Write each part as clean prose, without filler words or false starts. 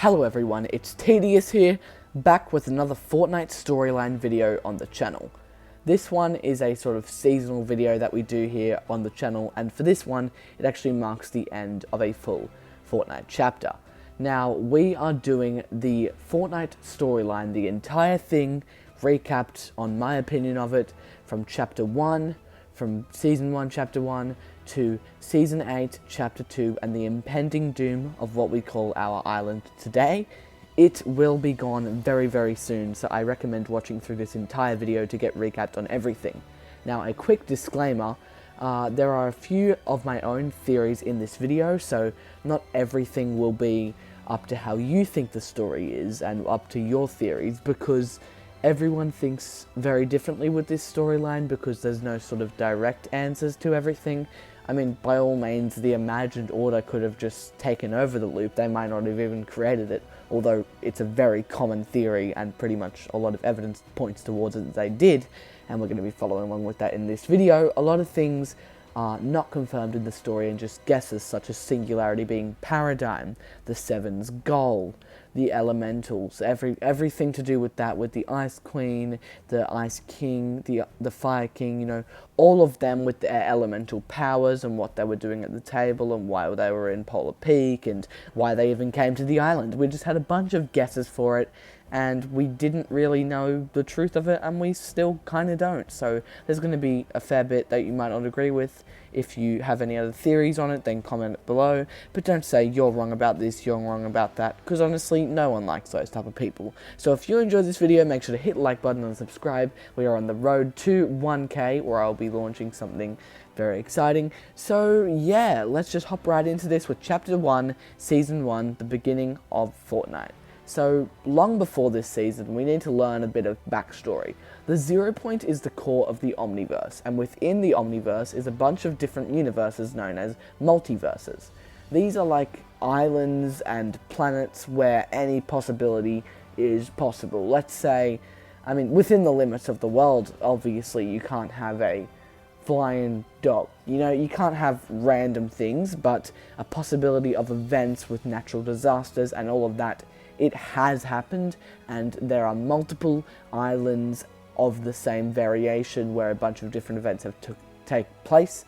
Hello everyone, it's Tedious here, back with another Fortnite storyline video on the channel. This one is a sort of seasonal video that we do here on the channel, and for this one, it actually marks the end of a full Fortnite chapter. Now, we are doing the Fortnite storyline, the entire thing, recapped on my opinion of it, from Chapter 1, from Season 1, Chapter 1, to Season 8, Chapter 2, and the impending doom of what we call our island today. It will be gone very, very soon, so I recommend watching through this entire video to get recapped on everything. Now, a quick disclaimer, there are a few of my own theories in this video, so not everything will be up to how you think the story is, and up to your theories, because everyone thinks very differently with this storyline, because there's no sort of direct answers to everything. I mean, by all means, the imagined order could have just taken over the loop. They might not have even created it, although it's a very common theory, and pretty much a lot of evidence points towards it that they did, and we're going to be following along with that in this video. A lot of things are not confirmed in the story and just guesses, such as Singularity being Paradigm, the Seven's goal, the Elementals, everything to do with that, with the Ice Queen, the Ice King, the Fire King, you know, all of them with their elemental powers and what they were doing at the table and why they were in Polar Peak and why they even came to the island. We just had a bunch of guesses for it, and we didn't really know the truth of it, and we still kind of don't. So there's going to be a fair bit that you might not agree with. If you have any other theories on it, then comment below. But don't say you're wrong about this, you're wrong about that, because honestly, no one likes those type of people. So if you enjoyed this video, make sure to hit the like button and subscribe. We are on the road to 1K, where I'll be launching something very exciting. So yeah, let's just hop right into this with Chapter 1, Season 1, the beginning of Fortnite. So, long before this season, we need to learn a bit of backstory. The 0 Point is the core of the Omniverse, and within the Omniverse is a bunch of different universes known as multiverses. These are like islands and planets where any possibility is possible. Let's say, I mean, within the limits of the world, obviously you can't have a flying dog. You know, you can't have random things, but a possibility of events with natural disasters and all of that, it has happened, and there are multiple islands of the same variation where a bunch of different events have take place.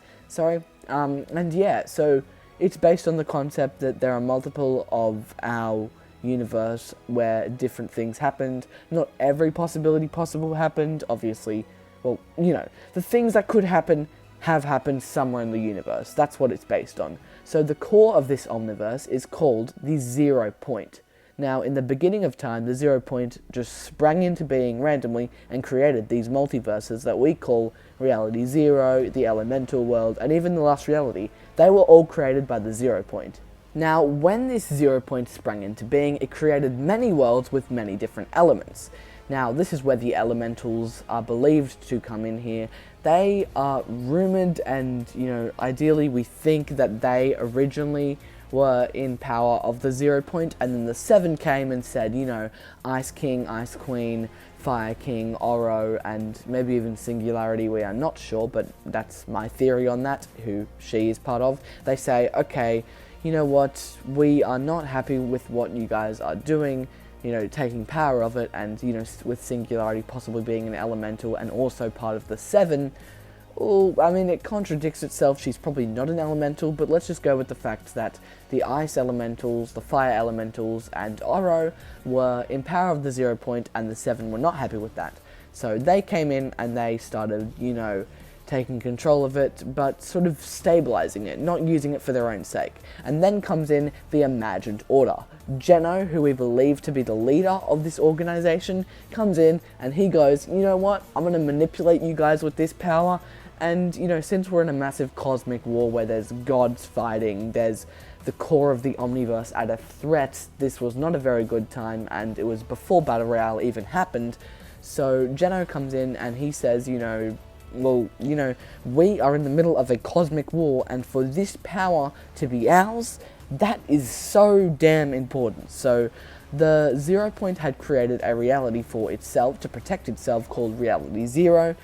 And yeah, so it's based on the concept that there are multiple of our universe where different things happened. Not every possibility possible happened, obviously. Well, you know, the things that could happen have happened somewhere in the universe. That's what it's based on. So the core of this Omniverse is called the 0 Point. Now, in the beginning of time, the 0 Point just sprang into being randomly and created these multiverses that we call Reality Zero, the Elemental World, and even the Last Reality. They were all created by the 0 Point. Now, when this 0 Point sprang into being, it created many worlds with many different elements. Now, this is where the Elementals are believed to come in here. They are rumored, and, you know, ideally we think that they originally were in power of the 0 Point, and then the 7 came and said, you know, Ice King, Ice Queen, Fire King, Oro, and maybe even Singularity, we are not sure, but that's my theory on that, who she is part of. They say, okay, you know what, we are not happy with what you guys are doing, you know, taking power of it, and, you know, with Singularity possibly being an elemental and also part of the 7, well, I mean, it contradicts itself. She's probably not an elemental, but let's just go with the fact that the Ice Elementals, the Fire Elementals, and Oro were in power of the 0 Point, and the 7 were not happy with that. So they came in and they started, you know, taking control of it, but sort of stabilizing it, not using it for their own sake. And then comes in the Imagined Order. Geno, who we believe to be the leader of this organization, comes in and he goes, you know what, I'm going to manipulate you guys with this power. And, you know, since we're in a massive cosmic war where there's gods fighting, there's the core of the Omniverse at a threat, this was not a very good time, and it was before Battle Royale even happened. So Geno comes in and he says, you know, well, you know, we are in the middle of a cosmic war, and for this power to be ours, that is so damn important. So the 0 Point had created a reality for itself to protect itself called Reality Zero,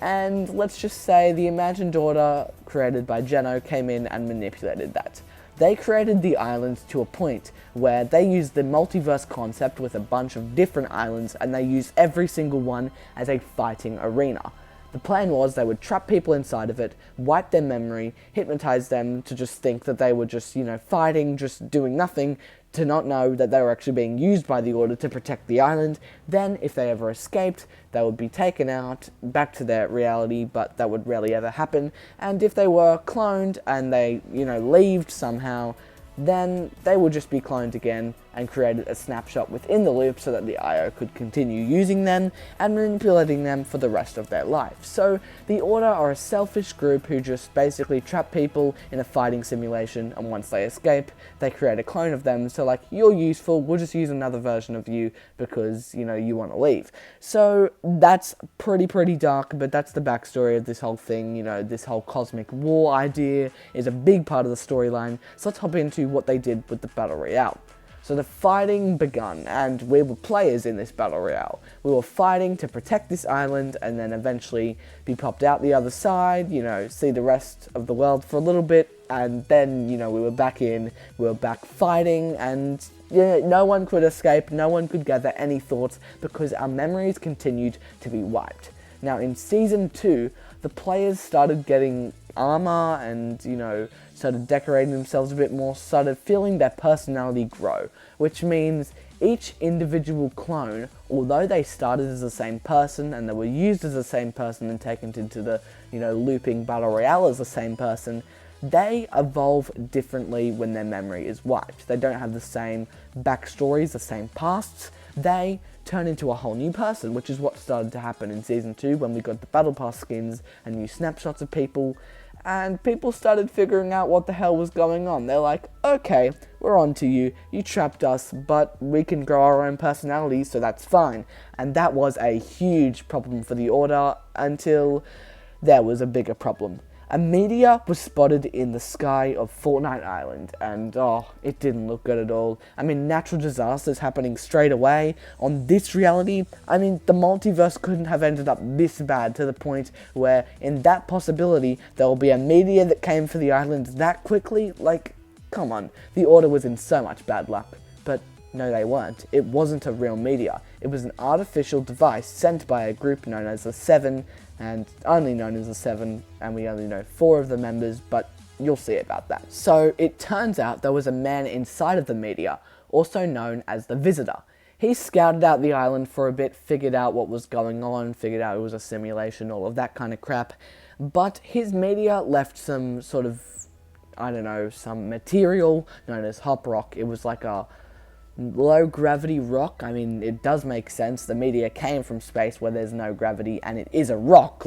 and let's just say the Imagined Order created by Geno came in and manipulated that. they created the islands to a point where they used the multiverse concept with a bunch of different islands, and they used every single one as a fighting arena. The plan was they would trap people inside of it, wipe their memory, hypnotize them to just think that they were just, fighting, just doing nothing, to not know that they were actually being used by the Order to protect the island. Then, if they ever escaped, they would be taken out, back to their reality, but that would rarely ever happen. And if they were cloned and they, leaved somehow, then they would just be cloned again and created a snapshot within the loop so that the IO could continue using them and manipulating them for the rest of their life. So the Order are a selfish group who just basically trap people in a fighting simulation, and once they escape, they create a clone of them. So like, you're useful, we'll just use another version of you because, you want to leave. So that's pretty dark, but that's the backstory of this whole thing. This whole cosmic war idea is a big part of the storyline. So let's hop into what they did with the Battle Royale. So the fighting begun, and we were players in this Battle Royale. We were fighting to protect this island and then eventually be popped out the other side, see the rest of the world for a little bit, and then, we were back fighting, and no one could escape, no one could gather any thoughts because our memories continued to be wiped. Now in Season 2, the players started getting armor and, started decorating themselves a bit more, started feeling their personality grow, which means each individual clone, although they started as the same person and they were used as the same person and taken into the, looping Battle Royale as the same person, they evolve differently when their memory is wiped. They don't have the same backstories, the same pasts. They turn into a whole new person, which is what started to happen in Season 2 when we got the Battle Pass skins and new snapshots of people, and people started figuring out what the hell was going on. They're like, okay, we're on to you, you trapped us, but we can grow our own personalities, so that's fine. And that was a huge problem for the Order until there was a bigger problem. A meteor was spotted in the sky of Fortnite Island, and it didn't look good at all. Natural disasters happening straight away. On this reality, the multiverse couldn't have ended up this bad, to the point where, in that possibility, there will be a meteor that came for the island that quickly. Like, come on, the Order was in so much bad luck. But no, they weren't. It wasn't a real meteor. It was an artificial device sent by a group known as the Seven, and only known as the Seven, and we only know 4 of the members, but you'll see about that. So it turns out there was a man inside of the meteor, also known as the Visitor. He scouted out the island for a bit, figured out what was going on, figured out it was a simulation, all of that kind of crap, but his meteor left some sort of, some material known as hop rock. It was like a low gravity rock. It does make sense. The meteor came from space where there's no gravity, and it is a rock,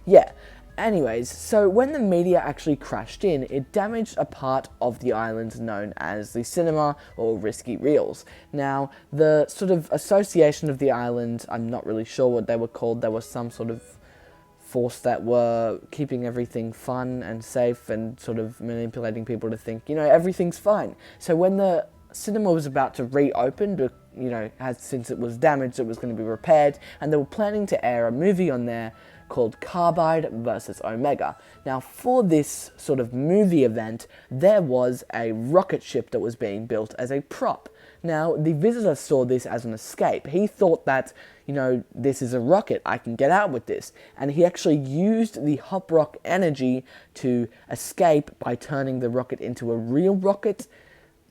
yeah. Anyways, so when the meteor actually crashed in, it damaged a part of the island known as the cinema or risky reels. Now, the sort of association of the island, I'm not really sure what they were called. There was some sort of force that were keeping everything fun and safe and sort of manipulating people to think, everything's fine. So when the cinema was about to reopen, since it was damaged, it was going to be repaired, and they were planning to air a movie on there called Carbide versus Omega. Now, for this sort of movie event, there was a rocket ship that was being built as a prop. Now, the Visitor saw this as an escape. He thought that, this is a rocket, I can get out with this. And he actually used the hop rock energy to escape by turning the rocket into a real rocket.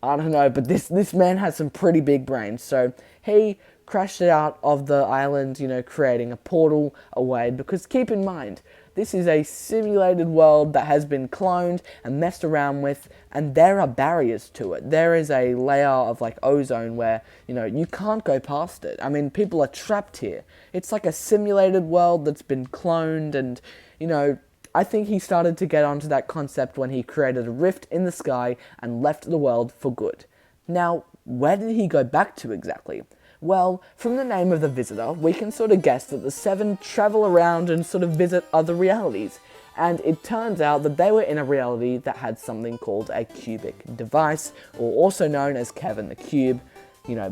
I don't know, but this man has some pretty big brains. So he crashed it out of the island, creating a portal away, because keep in mind, this is a simulated world that has been cloned and messed around with, and there are barriers to it. There is a layer of ozone where, you can't go past it. People are trapped here. It's like a simulated world that's been cloned, and, I think he started to get onto that concept when he created a rift in the sky and left the world for good. Now, where did he go back to exactly? Well, from the name of the Visitor, we can sort of guess that the Seven travel around and sort of visit other realities. And it turns out that they were in a reality that had something called a cubic device, or also known as Kevin the Cube,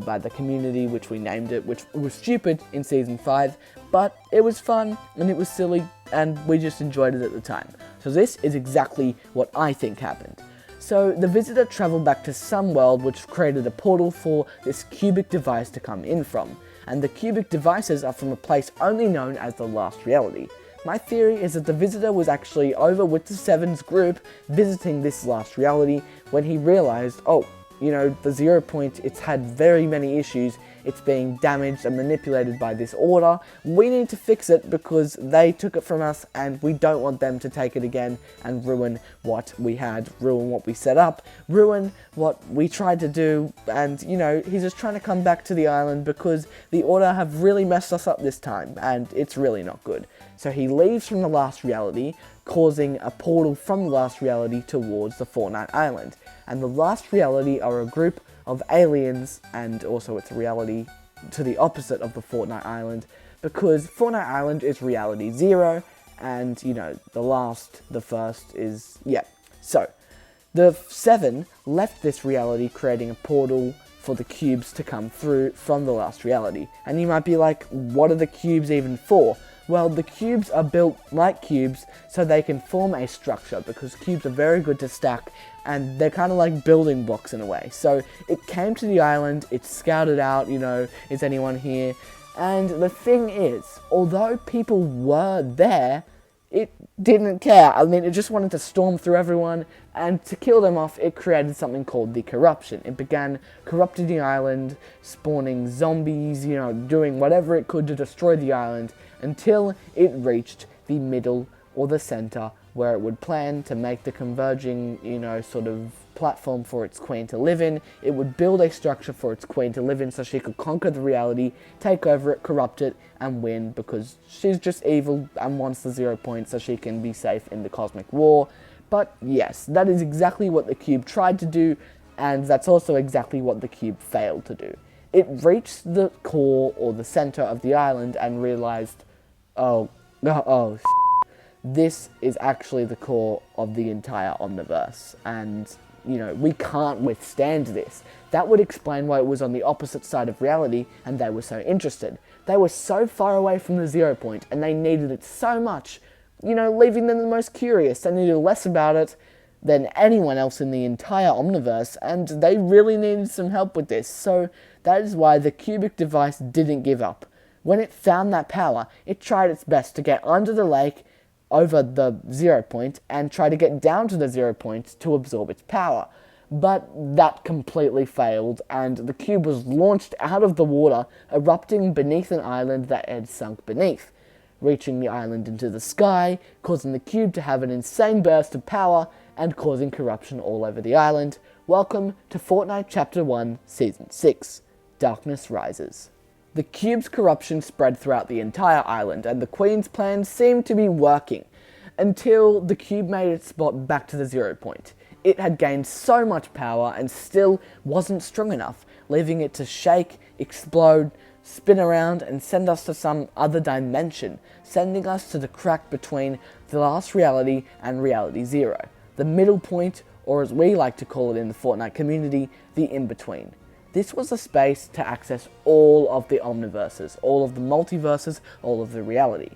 by the community, which we named it, which was stupid in Season 5, but it was fun, and it was silly, and we just enjoyed it at the time. So this is exactly what I think happened. So the visitor travelled back to some world which created a portal for this cubic device to come in from, and the cubic devices are from a place only known as the Last Reality. My theory is that the visitor was actually over with the Seven's group visiting this Last Reality when he realised, oh, you know, the 0 point, it's had very many issues, it's being damaged and manipulated by this order, we need to fix it because they took it from us and we don't want them to take it again and ruin what we had, ruin what we set up, ruin what we tried to do, and, you know, he's just trying to come back to the island because the order have really messed us up this time, and it's really not good. So he leaves from the Last Reality, causing a portal from the Last Reality towards the Fortnite Island. And the Last Reality are a group of aliens, and also it's a reality to the opposite of the Fortnite Island, because Fortnite Island is reality 0, and, you know, the first is, yeah. So, the Seven left this reality, creating a portal for the cubes to come through from the Last Reality. And you might be like, what are the cubes even for? Well, the cubes are built like cubes so they can form a structure, because cubes are very good to stack and they're kind of like building blocks in a way. So it came to the island, it scouted out, you know, is anyone here? And the thing is, although people were there, it didn't care. I mean, it just wanted to storm through everyone, and to kill them off, it created something called the corruption. It began corrupting the island, spawning zombies, you know, doing whatever it could to destroy the island, until it reached the middle or the center, where it would plan to make the converging, you know, sort of platform for its queen to live in. It would build a structure for its queen to live in so she could conquer the reality, take over it, corrupt it, and win, because she's just evil and wants the 0 point so she can be safe in the cosmic war. But yes, that is exactly what the cube tried to do, and that's also exactly what the cube failed to do. It reached the core or the center of the island and realized, this is actually the core of the entire omniverse, and, you know, we can't withstand this. That would explain why it was on the opposite side of reality and they were so interested. They were so far away from the 0 point and they needed it so much, you know, leaving them the most curious. They knew less about it than anyone else in the entire omniverse, and they really needed some help with this. So that is why the cubic device didn't give up. When it found that power, it tried its best to get under the lake, over the 0 point, and try to get down to the 0 point to absorb its power. But that completely failed, and the cube was launched out of the water, erupting beneath an island that had sunk beneath, reaching the island into the sky, causing the cube to have an insane burst of power, and causing corruption all over the island. Welcome to Fortnite Chapter 1, Season 6, Darkness Rises. The cube's corruption spread throughout the entire island, and the Queen's plan seemed to be working, until the cube made its spot back to the 0 point. It had gained so much power and still wasn't strong enough, leaving it to shake, explode, spin around, and send us to some other dimension, sending us to the crack between the Last Reality and Reality 0, the middle point, or as we like to call it in the Fortnite community, the in-between. This was a space to access all of the omniverses, all of the multiverses, all of the reality.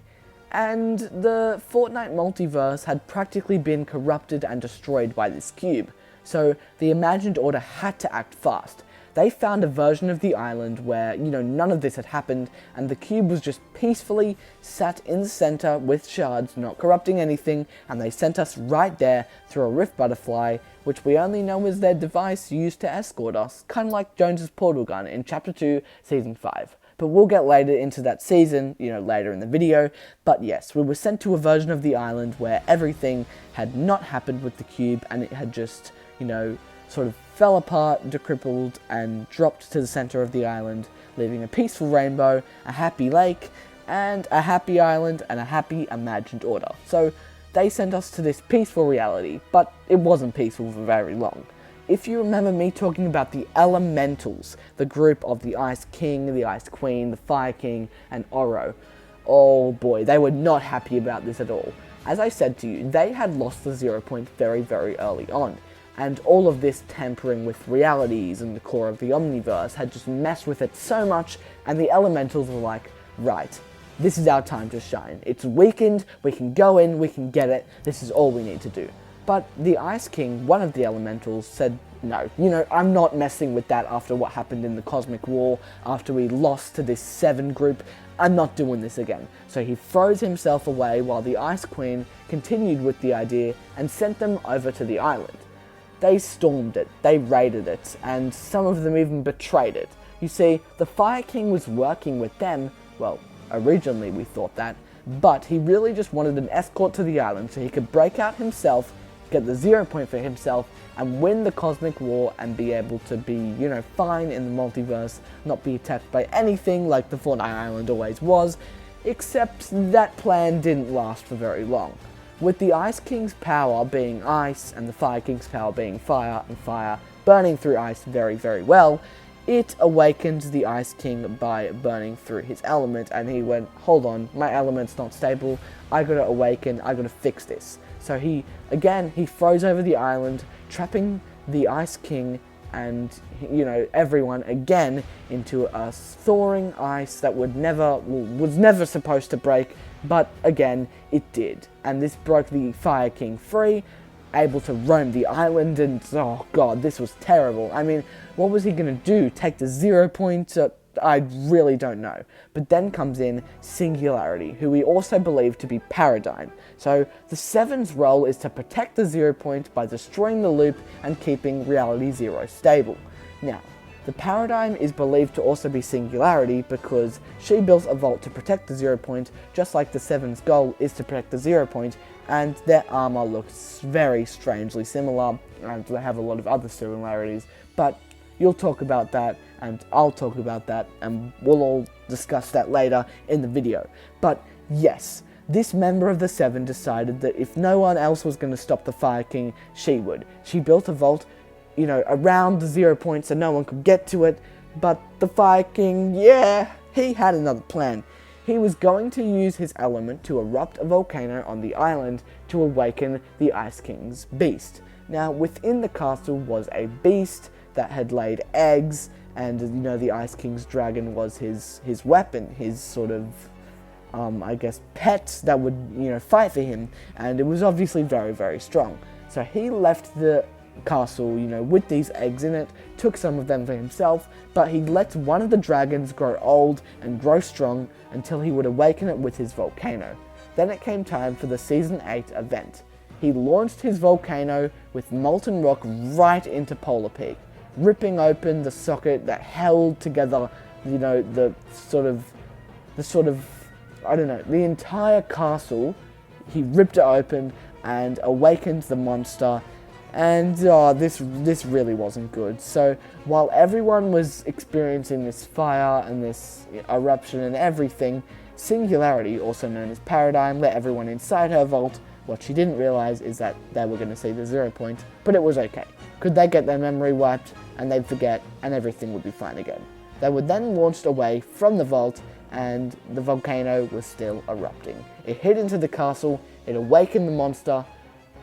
And the Fortnite multiverse had practically been corrupted and destroyed by this cube, so the imagined order had to act fast. They found a version of the island where, you know, none of this had happened, and the cube was just peacefully sat in the center with shards, not corrupting anything, and they sent us right there through a rift butterfly, which we only know is their device used to escort us, kind of like Jones's portal gun in Chapter 2, Season 5. But we'll get later into that season, you know, later in the video. But yes, we were sent to a version of the island where everything had not happened with the cube, and it had just, you know, sort of fell apart, decrippled, and dropped to the center of the island, leaving a peaceful rainbow, a happy lake, and a happy island, and a happy imagined order. So they sent us to this peaceful reality, but it wasn't peaceful for very long. If you remember me talking about the Elementals, the group of the Ice King, the Ice Queen, the Fire King, and Oro, oh boy, they were not happy about this at all. As I said to you, they had lost the 0 point very, very early on, and all of this tampering with realities and the core of the Omniverse had just messed with it so much, and the Elementals were like, right, this is our time to shine. It's weakened, we can go in, we can get it, this is all we need to do. But the Ice King, one of the elementals, said, no, I'm not messing with that after what happened in the Cosmic War, after we lost to this 7 group. I'm not doing this again. So he froze himself away while the Ice Queen continued with the idea and sent them over to the island. They stormed it, they raided it, and some of them even betrayed it. You see, the Fire King was working with them, well, originally we thought that, but he really just wanted an escort to the island so he could break out himself, get the 0 point for himself, and win the Cosmic War and be able to be, fine in the multiverse, not be attacked by anything like the Fortnite island always was, except that plan didn't last for very long. With the Ice King's power being ice and the Fire King's power being fire, and fire burning through ice very, very well, it awakened the Ice King by burning through his element, and he went, hold on, my element's not stable, I gotta awaken, I gotta fix this. So he froze over the island, trapping the Ice King and, everyone again into a thawing ice that was never supposed to break, but again, it did. And this broke the Fire King free, able to roam the island, and oh god, this was terrible. I mean, what was he gonna do? Take the 0 point? I really don't know. But then comes in Singularity, who we also believe to be Paradigm. So the 7's role is to protect the 0 point by destroying the loop and keeping Reality 0 stable. Now, the Paradigm is believed to also be Singularity because she built a vault to protect the 0 point, just like the 7's goal is to protect the 0 point, and their armor looks very strangely similar, and they have a lot of other similarities, but you'll talk about that, and I'll talk about that, and we'll all discuss that later in the video. But yes, this member of the 7 decided that if no one else was going to stop the Fire King, she would. She built a vault, around the 0 point so no one could get to it, but the Fire King, yeah, he had another plan. He was going to use his element to erupt a volcano on the island to awaken the Ice King's beast. Now, within the castle was a beast that had laid eggs, and the Ice King's dragon was his weapon, his sort of, pet that would, fight for him, and it was obviously very, very strong. So he left the castle, with these eggs in it, took some of them for himself, but he let one of the dragons grow old and grow strong until he would awaken it with his volcano. Then it came time for the Season 8 event. He launched his volcano with molten rock right into Polar Peak, ripping open the socket that held together, the entire castle. He ripped it open and awakened the monster, and this really wasn't good. So while everyone was experiencing this fire and this eruption and everything, Singularity, also known as Paradigm, let everyone inside her vault. What she didn't realize is that they were going to see the 0 point, but it was okay. Could they get their memory wiped and they'd forget and everything would be fine again. They were then launched away from the vault and the volcano was still erupting. It hit into the castle, it awakened the monster.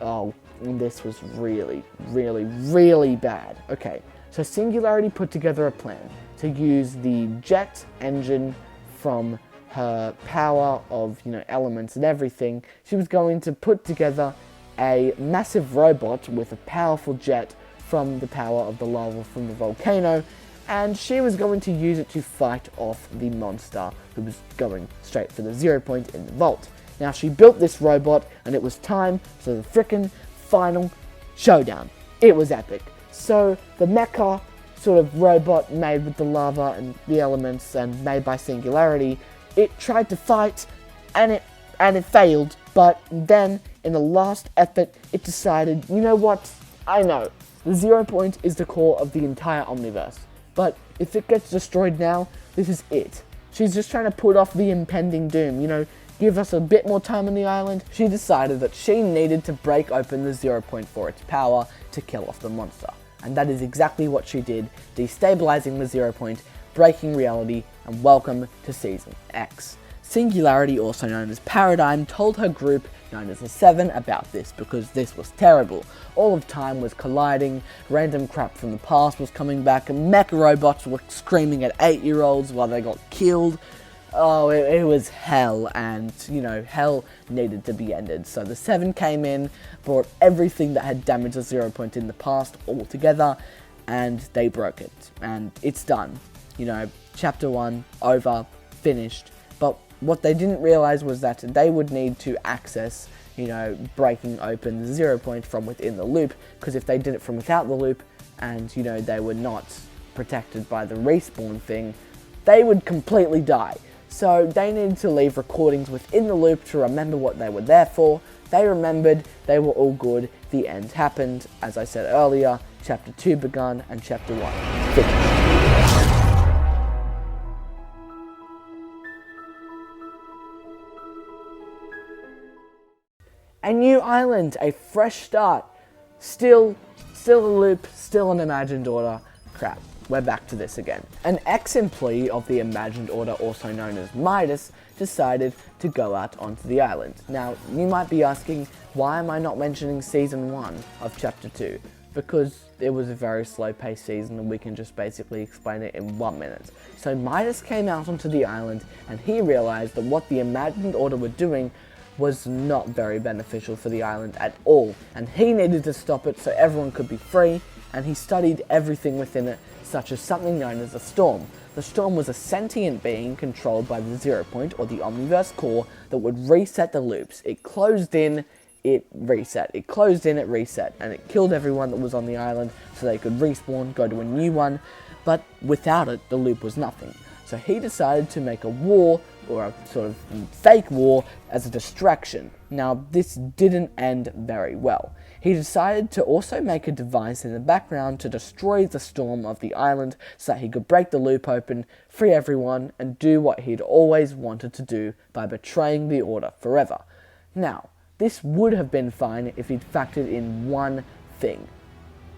Oh, and this was really, really, really bad. Okay, so Singularity put together a plan to use the jet engine from her power of, elements and everything. She was going to put together a massive robot with a powerful jet from the power of the lava from the volcano, and she was going to use it to fight off the monster who was going straight for the 0 point in the vault. Now, she built this robot, and it was time for the frickin' final showdown. It was epic. So, the mecha sort of robot made with the lava and the elements and made by Singularity, it tried to fight, and it failed, but then, in the last effort, it decided, you know what, I know, the 0 point is the core of the entire Omniverse, but if it gets destroyed now, this is it. She's just trying to put off the impending doom, give us a bit more time on the island. She decided that she needed to break open the 0 point for its power to kill off the monster, and that is exactly what she did, destabilizing the 0 point, breaking reality, and welcome to Season X. Singularity, also known as Paradigm, told her group, known as the 7, about this because this was terrible. All of time was colliding, random crap from the past was coming back, and mecha robots were screaming at 8-year-olds while they got killed. Oh, it was hell, and, you know, hell needed to be ended. So the 7 came in, brought everything that had damaged the 0 point in the past all together, and they broke it. And it's done. You know, chapter 1, over, finished. But what they didn't realize was that they would need to access, you know, breaking open the 0 point from within the loop, because if they did it from without the loop, and, you know, they were not protected by the respawn thing, they would completely die. So they needed to leave recordings within the loop to remember what they were there for. They remembered, they were all good, the end happened. As I said earlier, chapter 2 begun and chapter 1 finished. A new island, a fresh start. Still a loop, still an imagined order. Crap. We're back to this again. An ex-employee of the Imagined Order, also known as Midas, decided to go out onto the island. Now, you might be asking, why am I not mentioning Season 1 of Chapter 2? Because it was a very slow-paced season and we can just basically explain it in 1 minute. So Midas came out onto the island and he realized that what the Imagined Order were doing was not very beneficial for the island at all. And he needed to stop it so everyone could be free, and he studied everything within it, such as something known as a storm. The storm was a sentient being controlled by the 0 point, or the Omniverse core, that would reset the loops. It closed in, it reset. It closed in, it reset. And it killed everyone that was on the island so they could respawn, go to a new one. But without it, the loop was nothing. So he decided to make a war, or a sort of fake war, as a distraction. Now, this didn't end very well. He decided to also make a device in the background to destroy the storm of the island so that he could break the loop open, free everyone, and do what he'd always wanted to do by betraying the Order forever. Now, this would have been fine if he'd factored in one thing.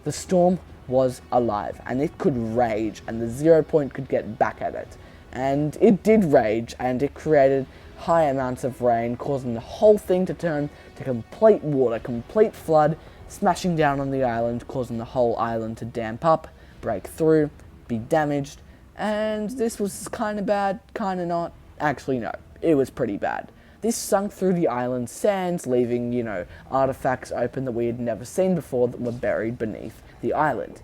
The storm was alive, and it could rage, and the 0 point could get back at it. And it did rage, and it created high amounts of rain, causing the whole thing to turn to complete water, complete flood, smashing down on the island, causing the whole island to damp up, break through, be damaged, and this was kind of bad, kind of not. Actually, no, it was pretty bad. This sunk through the island's sands, leaving, you know, artifacts open that we had never seen before that were buried beneath the island.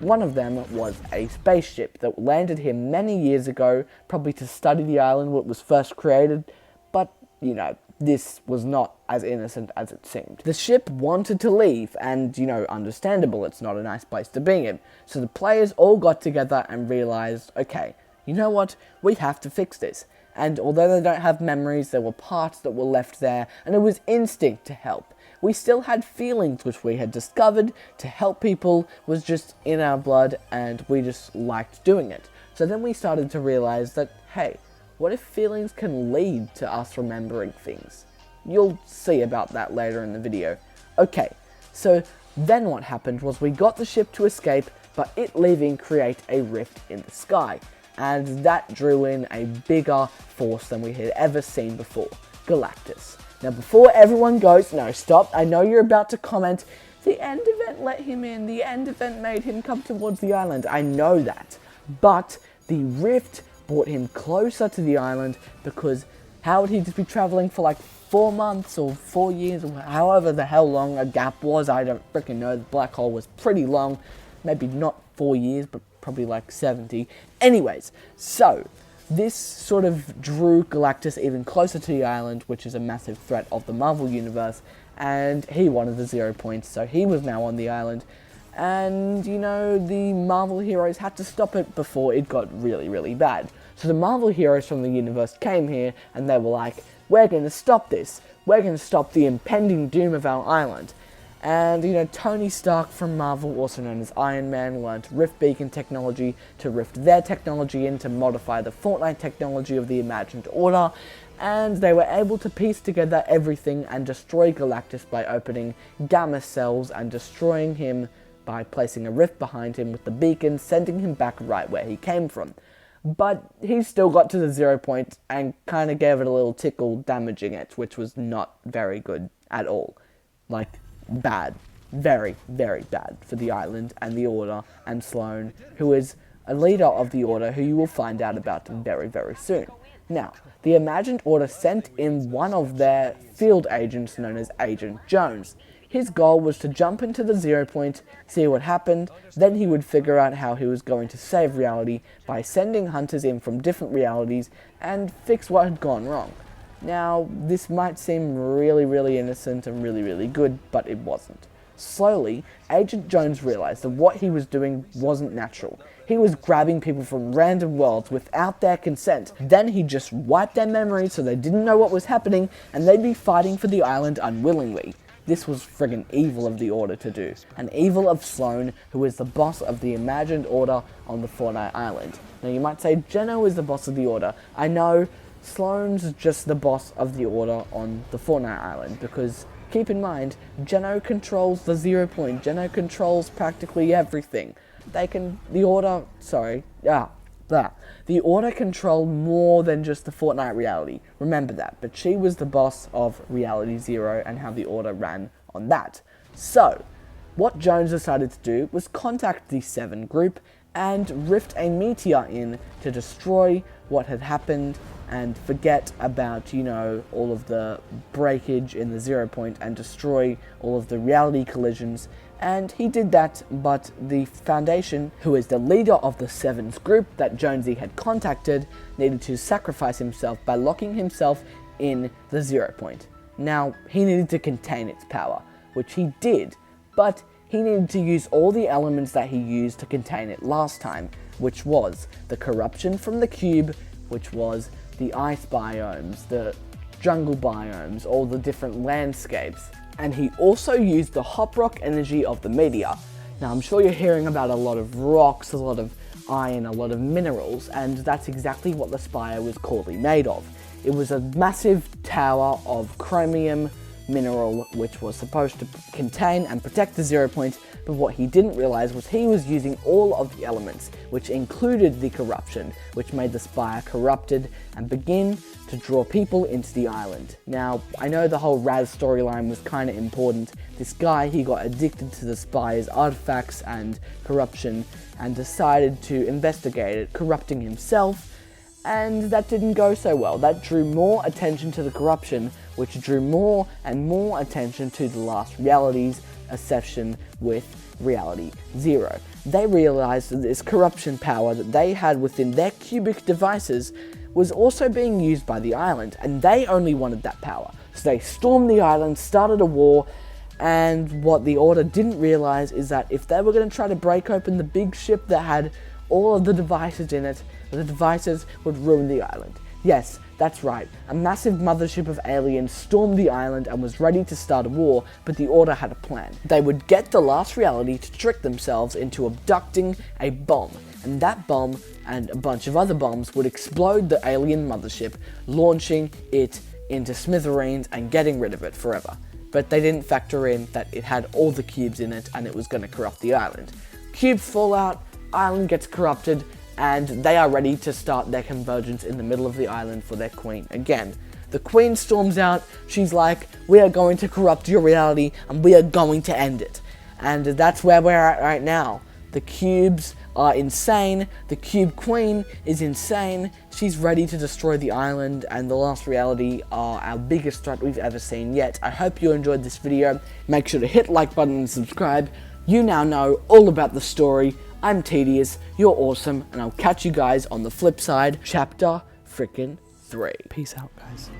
One of them was a spaceship that landed here many years ago, probably to study the island when it was first created, but, you know, this was not as innocent as it seemed. The ship wanted to leave, and, you know, understandable, it's not a nice place to be in. So the players all got together and realized, okay, you know what, we have to fix this. And although they don't have memories, there were parts that were left there, and it was instinct to help. We still had feelings, which we had discovered to help people was just in our blood, and we just liked doing it. So then we started to realize that, hey, what if feelings can lead to us remembering things? You'll see about that later in the video. Okay, so then what happened was we got the ship to escape, but it leaving create a rift in the sky. And that drew in a bigger force than we had ever seen before, Galactus. Now before everyone goes, no stop, I know you're about to comment, the end event let him in, the end event made him come towards the island, I know that. But the rift brought him closer to the island because how would he just be traveling for like 4 months or 4 years or however the hell long a gap was, I don't freaking know, the black hole was pretty long, maybe not 4 years but probably like 70. Anyways, so this sort of drew Galactus even closer to the island, which is a massive threat of the Marvel Universe, and he wanted the 0 points, so he was now on the island, and, you know, the Marvel heroes had to stop it before it got really, really bad. So the Marvel heroes from the universe came here, and they were like, we're going to stop this, we're going to stop the impending doom of our island. And, you know, Tony Stark from Marvel, also known as Iron Man, learned Rift Beacon technology to rift their technology in to modify the Fortnite technology of the Imagined Order, and they were able to piece together everything and destroy Galactus by opening gamma cells and destroying him by placing a rift behind him with the beacon, sending him back right where he came from. But he still got to the 0 point and kind of gave it a little tickle, damaging it, which was not very good at all. Like, bad. Very, very bad for the island and the Order and Sloane, who is a leader of the Order who you will find out about very, very soon. Now, the imagined order sent in one of their field agents known as Agent Jones. His goal was to jump into the 0 point, see what happened, then he would figure out how he was going to save reality by sending hunters in from different realities and fix what had gone wrong. Now, this might seem really innocent and really good, but it wasn't. Slowly, Agent Jones realized that what he was doing wasn't natural. He was grabbing people from random worlds without their consent. Then he'd just wipe their memories so they didn't know what was happening, and they'd be fighting for the island unwillingly. This was friggin' evil of the Order to do. An evil of Sloan, who is the boss of the imagined Order on the Fortnite island. Now you might say, Geno is the boss of the Order. I know, Sloan's just the boss of the Order on the Fortnite island, because keep in mind, Geno controls the 0 point. Geno controls practically everything. The Order control more than just the Fortnite reality. Remember that. But she was the boss of Reality Zero and how the Order ran on that. So, what Jones decided to do was contact the 7 group and rift a meteor in to destroy what had happened and forget about, all of the breakage in the 0 point and destroy all of the reality collisions. And he did that, but the Foundation, who is the leader of the 7's group that Jonesy had contacted, needed to sacrifice himself by locking himself in the 0 point. Now, he needed to contain its power, which he did, but he needed to use all the elements that he used to contain it last time, which was the corruption from the cube, which was the ice biomes, the jungle biomes, all the different landscapes. And he also used the hop rock energy of the meteor. Now I'm sure you're hearing about a lot of rocks, a lot of iron, a lot of minerals, and that's exactly what the spire was clearly made of. It was a massive tower of chromium mineral which was supposed to contain and protect the 0 point, but what he didn't realize was he was using all of the elements, which included the corruption, which made the spire corrupted and begin to draw people into the island. Now, I know the whole Raz storyline was kind of important. This guy, he got addicted to the spire's artifacts and corruption and decided to investigate it, corrupting himself, and that didn't go so well. That drew more attention to the corruption, which drew more and more attention to the last reality's obsession with Reality Zero. They realized that this corruption power that they had within their cubic devices was also being used by the island, and they only wanted that power. So they stormed the island, started a war, and what the Order didn't realize is that if they were going to try to break open the big ship that had all of the devices in it, the devices would ruin the island. Yes, that's right, a massive mothership of aliens stormed the island and was ready to start a war, but the Order had a plan. They would get the last reality to trick themselves into abducting a bomb, and that bomb and a bunch of other bombs would explode the alien mothership, launching it into smithereens and getting rid of it forever. But they didn't factor in that it had all the cubes in it and it was going to corrupt the island. Cubes fall out, island gets corrupted, and they are ready to start their convergence in the middle of the island for their queen again. The queen storms out, she's like, we are going to corrupt your reality and we are going to end it. And that's where we're at right now. The cubes are insane, the cube queen is insane, she's ready to destroy the island, and the last reality are our biggest threat we've ever seen yet. I hope you enjoyed this video. Make sure to hit like button and subscribe. You now know all about the story. I'm Tedious, you're awesome, and I'll catch you guys on the flip side, chapter frickin' 3. Peace out, guys.